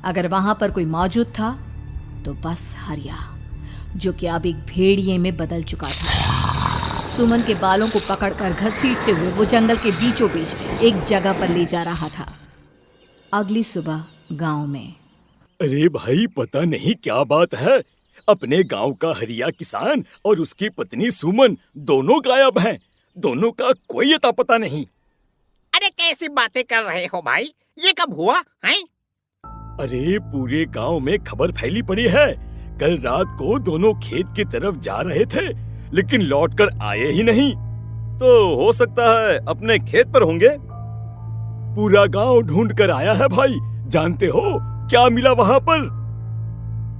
अगर वहां पर कोई मौजूद था तो बस हरिया, जो कि अब एक भेड़िए में बदल चुका था। सुमन के बालों को पकड़कर घसीटते हुए वो जंगल के बीचों बीच एक जगह पर ले जा रहा था। अगली सुबह गांव में। अरे भाई, पता नहीं क्या बात है, अपने गांव का हरिया किसान और उसकी पत्नी सुमन दोनों गायब हैं। दोनों का कोई अता पता नहीं। अरे कैसी बातें कर रहे हो भाई, ये कब हुआ है? अरे पूरे गांव में खबर फैली पड़ी है। कल रात को दोनों खेत की तरफ जा रहे थे, लेकिन लौटकर आए ही नहीं। तो हो सकता है अपने खेत पर होंगे। पूरा गांव ढूंढ कर आया है भाई। जानते हो क्या मिला वहां पर?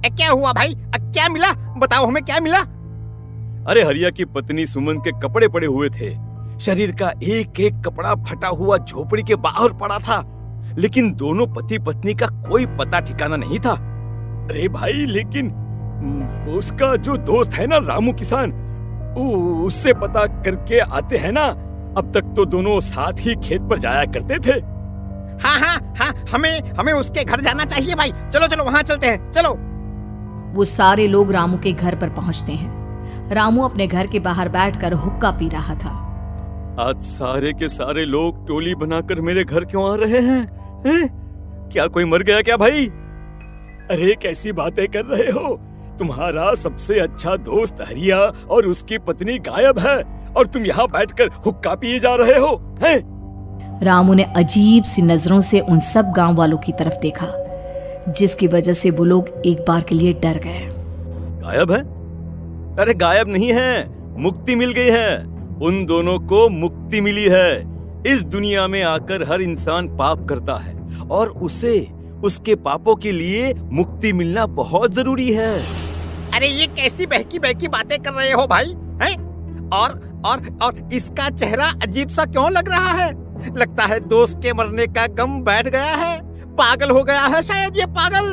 क्या हुआ भाई, क्या मिला? बताओ हमें, क्या मिला? अरे हरिया की पत्नी सुमन के कपड़े पड़े हुए थे। शरीर का एक एक कपड़ा फटा हुआ झोपड़ी के बाहर पड़ा था, लेकिन दोनों पति पत्नी का कोई पता ठिकाना नहीं था। अरे भाई, लेकिन उसका जो दोस्त है ना रामू किसान, उससे पता करके आते हैं ना। अब तक तो दोनों साथ ही खेत पर जाया करते थे। हाँ, हमें उसके घर जाना चाहिए भाई। चलो वहाँ चलते हैं, चलो। वो सारे लोग रामू के घर पर पहुंचते हैं। रामू अपने घर के बाहर बैठकर हुक्का पी रहा था। आज सारे के सारे लोग टोली बनाकर मेरे घर क्यों आ रहे हैं? क्या कोई मर गया क्या भाई? अरे कैसी बातें कर रहे हो? तुम्हारा सबसे अच्छा दोस्त हरिया और उसकी पत्नी गायब है और तुम यहाँ बैठकर हुक्का पिए जा रहे हो हैं? रामू ने अजीब सी नजरों से उन सब गांव वालों की तरफ देखा, जिसकी वजह से वो लोग एक बार के लिए डर गए। गायब है? अरे गायब नहीं है, मुक्ति मिल गई है। उन दोनों को मुक्ति मिली है। इस दुनिया में आकर हर इंसान पाप करता है और उसे उसके पापों के लिए मुक्ति मिलना बहुत जरूरी है। अरे ये कैसी बहकी बहकी बातें कर रहे हो भाई, हैं? और इसका चेहरा अजीब सा क्यों लग रहा है? लगता है दोस्त के मरने का गम बैठ गया है। पागल हो गया है शायद ये पागल।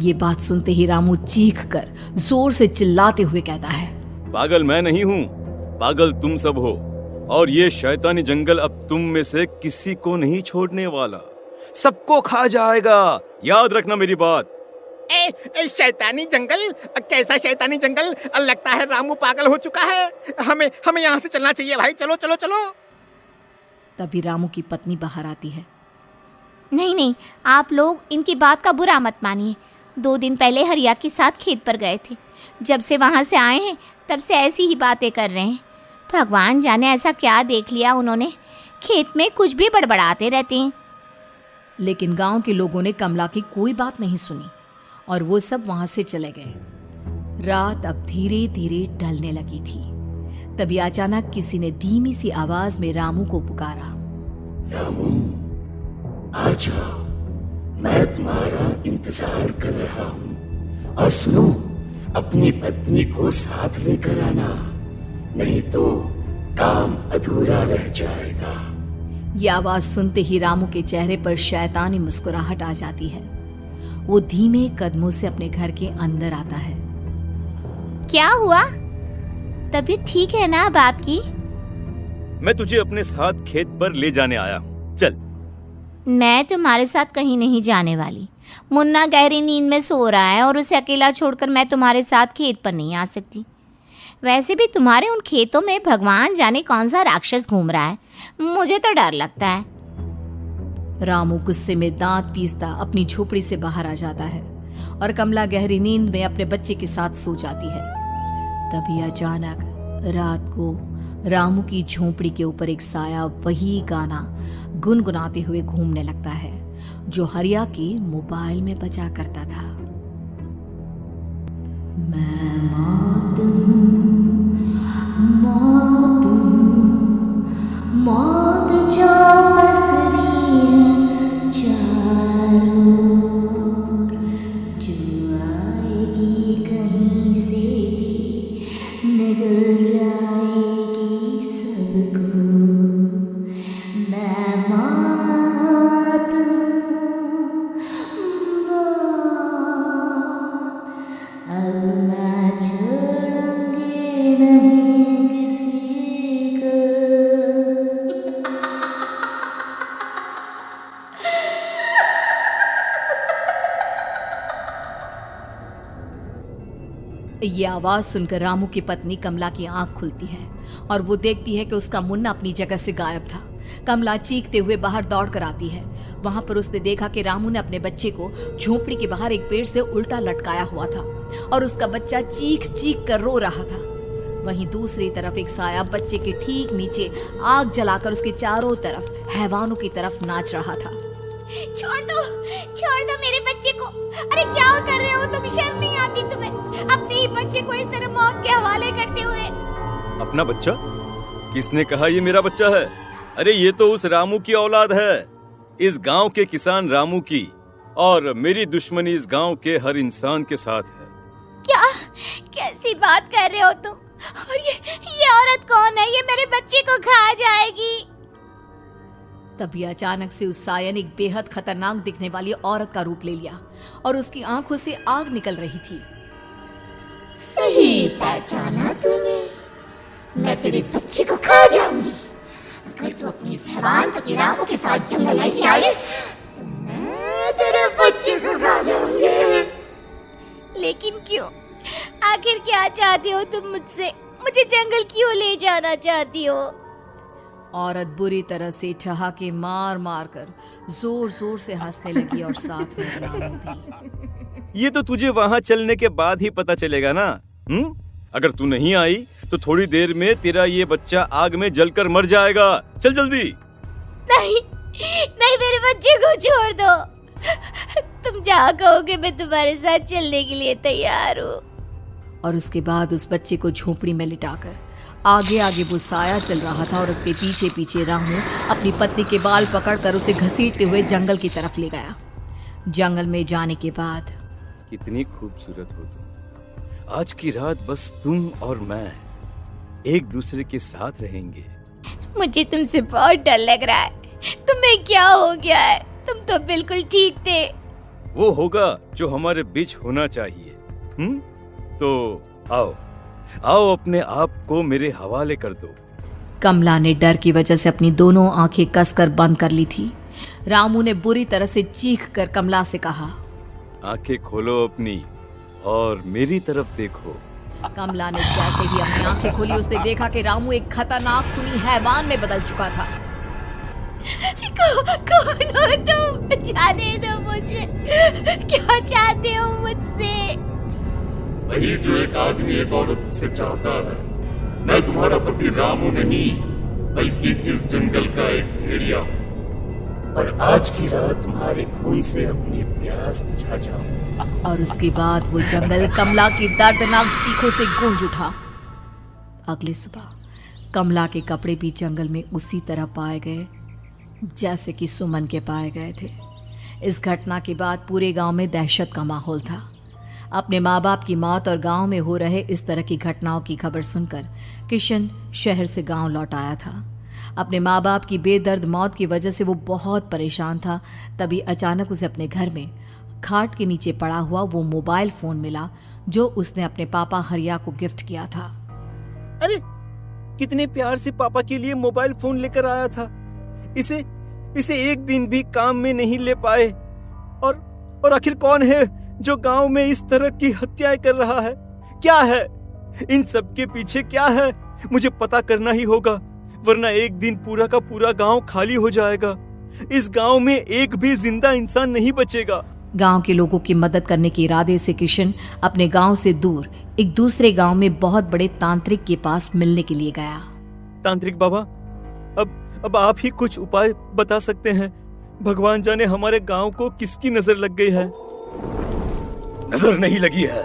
ये बात सुनते ही रामू चीख कर जोर से चिल्लाते हुए कहता है, पागल मैं नहीं हूँ, पागल तुम सब हो। और ये शैतानी जंगल अब तुम में से किसी को नहीं छोड़ने वाला, सबको खा जाएगा। याद रखना मेरी बात। शैतानी जंगल? कैसा शैतानी जंगल? लगता है रामू पागल हो चुका है। हमें यहाँ से चलना चाहिए भाई। चलो। तभी रामू की पत्नी बाहर आती है। नहीं, आप लोग इनकी बात का बुरा मत मानिए। 2 दिन पहले हरिया के साथ खेत पर गए थे। जब से वहाँ से आए हैं तब से ऐसी ही बातें कर रहे हैं। भगवान जाने ऐसा क्या देख लिया उन्होंने, खेत में कुछ भी बड़बड़ाते रहते हैं। लेकिन गांव के लोगों ने कमला की कोई बात नहीं सुनी और वो सब वहां से चले गए। रात अब धीरे धीरे ढलने लगी थी। तभी अचानक किसी ने धीमी सी आवाज में रामू को पुकारा। रामू, आ जाओ, मैं तुम्हारा इंतजार कर रहा हूँ। और सुनो, अपनी पत्नी को साथ लेकर आना, नहीं तो काम अधूरा रह जाएगा। ये आवाज सुनते ही रामू के चेहरे पर शैतानी मुस्कुराहट आ जाती है। वो धीमे कदमों से अपने घर के अंदर आता है। क्या हुआ? तबीयत ठीक है ना अब आपकी? मैं तुझे अपने साथ खेत पर ले जाने आया हूँ, चल। मैं तुम्हारे साथ कहीं नहीं जाने वाली। मुन्ना गहरी नींद में सो रहा है और उसे अकेला छोड़कर मैं तुम्हारे साथ खेत पर नहीं आ सकती। वैसे भी तुम्हारे उन खेतों में भगवान जाने कौन सा राक्षस घूम रहा है, मुझे तो डर लगता है। रामू गुस्से में दांत पीसता अपनी झोपड़ी से बाहर आ जाता है और कमला गहरी नींद में अपने बच्चे के साथ सो जाती है। तभी अचानक रात को रामू की झोपड़ी के ऊपर एक साया वही गाना गुनगुनाते हुए घूमने लगता है जो हरिया के मोबाइल में बजा करता था। मैं मौत जो पसरी है चारों ओर, जो आएगी कहीं से भी निगल जाएगी सबको। मैं मौत अब मैं छोड़ूंगी ये आवाज सुनकर रामू की पत्नी कमला की आंख खुलती है और वो देखती है कि उसका मुन्ना अपनी जगह से गायब था। कमला चीखते हुए बाहर दौड़ कर आती है। वहां पर उसने देखा कि रामू ने अपने बच्चे को झोपड़ी के बाहर एक पेड़ से उल्टा लटकाया हुआ था और उसका बच्चा चीख चीख कर रो रहा था। वहीं दूसरी तरफ एक साया बच्चे के ठीक नीचे आग जलाकर उसके चारों तरफ हैवानों की तरफ नाच रहा था। छोड़ दो मेरे बच्चे को। अरे क्या कर रहे हो तुम? शर्म नहीं आती तुम्हें अपने ही बच्चे को इस तरह मौत के हवाले करते हुए? अपना बच्चा? किसने कहा ये मेरा बच्चा है? अरे ये तो उस रामू की औलाद है, इस गांव के किसान रामू की, और मेरी दुश्मनी इस गांव के हर इंसान के साथ है। क्या? कैसी बात कर रहे हो तुम? और ये औरत कौन है? ये मेरे बच्चे को खा जाएगी। तभी अचानक से उस साया ने एक बेहद खतरनाक दिखने वाली औरत का रूप ले लिया और उसकी आंखों से आग निकल रही थी। सही पहचाना तूने, मैं तेरे बच्चे को खा जाऊंगी। अगर तू अपनी इस हैवान पति रामू के साथ जंगल नहीं आई, तो मैं तेरे बच्चे को खा जाऊंगी। लेकिन क्यों? आखिर क्या चाहते हो तुम मुझसे? मुझे जंगल क्यों ले जाना चाहती हो? औरत बुरी तरह से ठहाके मार मार कर जोर जोर से हंसने लगी और साथ में रामू भी। ये तो तुझे वहाँ चलने के बाद ही पता चलेगा ना। अगर तू नहीं आई तो थोड़ी देर में तेरा ये बच्चा आग में जलकर मर जाएगा। चल जल्दी। नहीं, मेरे बच्चे को छोड़ दो। तुम जहाँ कहोगे मैं तुम्हारे साथ चलने के लिए तैयार हूँ। और उसके बाद उस बच्चे को झोपड़ी में लिटाकर आगे आगे वो साया चल रहा था और उसके पीछे पीछे रामू अपनी पत्नी के बाल पकड़कर उसे घसीटते हुए जंगल की तरफ ले गया। जंगल में जाने के बाद, कितनी खूबसूरत हो तुम। आज की रात बस तुम और मैं एक दूसरे के साथ रहेंगे। मुझे तुमसे बहुत डर लग रहा है। तुम्हें क्या हो गया है? तुम तो बिल्कुल ठीक थे। वो होगा जो हमारे बीच होना चाहिए। तो आओ अपने आप को मेरे हवाले कर दो। कमला ने डर की वजह से अपनी दोनों आंखें कसकर बंद कर ली थी। रामू ने बुरी तरह से चीख कर कमला से कहा, आंखें खोलो अपनी और मेरी तरफ देखो। कमला ने जैसे ही अपनी आंखें खोली उसने देखा कि रामू एक खतरनाक खूनी हैवान में बदल चुका था। कौन हो तुम? जाने दो मुझे। क्या चाहते हो मुझसे? वही जो एक आदमी एक औरत से चाहता है। मैं तुम्हारा पति रामू नहीं, बल्कि इस जंगल का एक भेड़िया हूँ, और आज की रात तुम्हारे खून से अपनी प्यास बुझा जाऊं। और उसके बाद वो जंगल कमला की दर्दनाक चीखों से गूंज उठा। अगली सुबह कमला के कपड़े भी जंगल में उसी तरह पाए गए जैसे कि सुमन के पाए गए थे। इस घटना के बाद पूरे गांव में दहशत का माहौल था। अपने माँ बाप की मौत और गांव में हो रहे इस तरह की घटनाओं की खबर सुनकर किशन शहर से गांव लौट आया था। अपने माँ बाप की बेदर्द मौत की वजह से वो बहुत परेशान था। तभी अचानक उसे अपने घर में खाट के नीचे पड़ा हुआ वो मोबाइल फोन मिला जो उसने अपने पापा हरिया को गिफ्ट किया था। अरे कितने प्यार से पापा के लिए मोबाइल फोन लेकर आया था। इसे एक दिन भी काम में नहीं ले पाए। और आखिर कौन है जो गांव में इस तरह की हत्याएं कर रहा है? क्या है इन सब के पीछे? क्या है? मुझे पता करना ही होगा, वरना एक दिन पूरा का पूरा गांव खाली हो जाएगा। इस गांव में एक भी जिंदा इंसान नहीं बचेगा। गांव के लोगों की मदद करने के इरादे से किशन अपने गांव से दूर एक दूसरे गांव में बहुत बड़े तांत्रिक के पास मिलने के लिए गया। तांत्रिक बाबा, अब आप ही कुछ उपाय बता सकते हैं। भगवान जाने हमारे गांव को किसकी नजर लग गई है। नजर नहीं लगी है,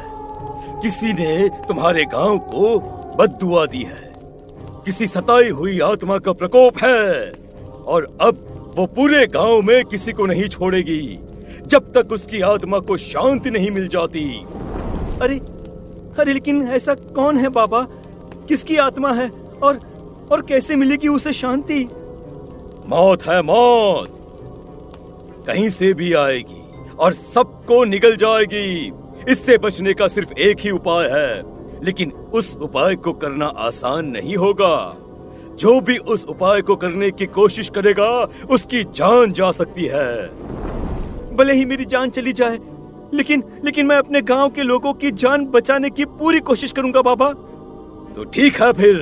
किसी ने तुम्हारे गांव को बद्दुआ दी है। किसी सताई हुई आत्मा का प्रकोप है और अब वो पूरे गांव में किसी को नहीं छोड़ेगी जब तक उसकी आत्मा को शांति नहीं मिल जाती। अरे लेकिन ऐसा कौन है बाबा? किसकी आत्मा है और कैसे मिलेगी उसे शांति? मौत है, मौत कहीं से भी आएगी और सबको निगल जाएगी। इससे बचने का सिर्फ एक ही उपाय है, लेकिन उस उपाय को करना आसान नहीं होगा। जो भी उस उपाय को करने की कोशिश करेगा उसकी जान जा सकती है। भले ही मेरी जान चली जाए, लेकिन मैं अपने गांव के लोगों की जान बचाने की पूरी कोशिश करूंगा बाबा। तो ठीक है फिर,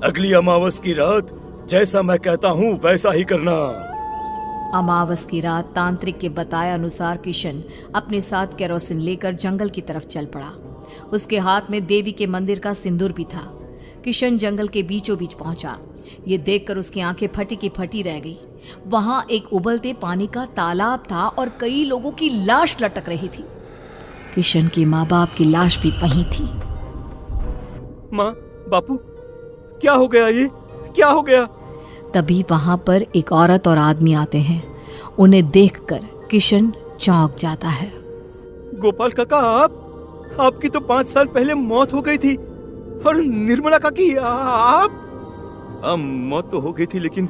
अगली अमावस की रात जैसा मैं कहता हूँ वैसा ही करना। अमावस की रात तांत्रिक के बताए अनुसार किशन अपने साथ केरोसिन लेकर जंगल की तरफ चल पड़ा। उसके हाथ में देवी के मंदिर का सिंदूर भी था। किशन जंगल के बीचों बीच पहुंचा। ये देखकर उसकी आंखें फटी की फटी रह गई। वहां एक उबलते पानी का तालाब था और कई लोगों की लाश लटक रही थी। किशन के माँ बाप की लाश भी वहीं थी। माँ, बापू, क्या हो गया? ये क्या हो गया? तभी वहां पर एक औरत और आदमी आते हैं। उन्हें देखकर किशन चौंक जाता है। गोपाल काका, आपकी तो 5 साल पहले मौत हो गई थी। और निर्मला काकी, आप? हाँ, मौत तो हो गई थी, लेकिन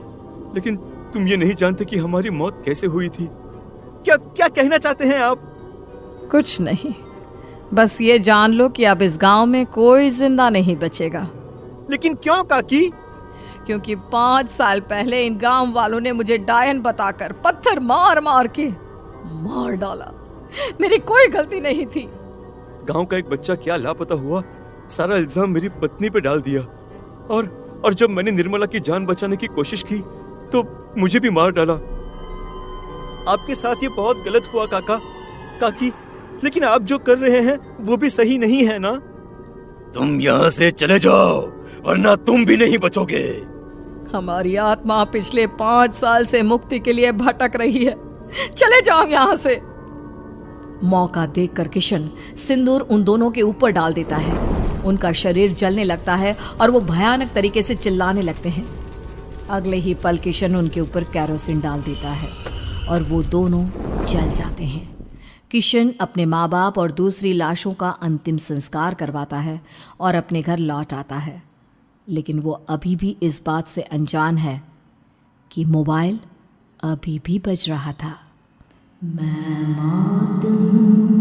तुम ये नहीं जानते कि हमारी मौत कैसे हुई थी। क्या कहना चाहते हैं आप? कुछ नहीं, बस ये जान लो कि अब इस गांव में कोई जिंदा नहीं बचेगा। लेकिन क्यों काकी? क्योंकि 5 साल पहले इन गांव वालों ने मुझे डायन बताकर पत्थर मार मार के मार डाला। मेरी कोई गलती नहीं थी। गांव का एक बच्चा क्या लापता हुआ, सारा इल्जाम मेरी पत्नी पे डाल दिया। और जब मैंने निर्मला की जान बचाने की कोशिश की तो मुझे भी मार डाला। आपके साथ ये बहुत गलत हुआ काकी, लेकिन आप जो कर रहे हैं वो भी सही नहीं है ना? तुम यहाँ से चले जाओ वरना तुम भी नहीं बचोगे। हमारी आत्मा पिछले 5 साल से मुक्ति के लिए भटक रही है। चले जाओ यहाँ से। मौका देखकर किशन सिंदूर उन दोनों के ऊपर डाल देता है। उनका शरीर जलने लगता है और वो भयानक तरीके से चिल्लाने लगते हैं। अगले ही पल किशन उनके ऊपर केरोसिन डाल देता है और वो दोनों जल जाते हैं। किशन अपने माँ बाप और दूसरी लाशों का अंतिम संस्कार करवाता है और अपने घर लौट आता है। लेकिन वो अभी भी इस बात से अनजान है कि मोबाइल अभी भी बज रहा था। मैं मौत हूँ।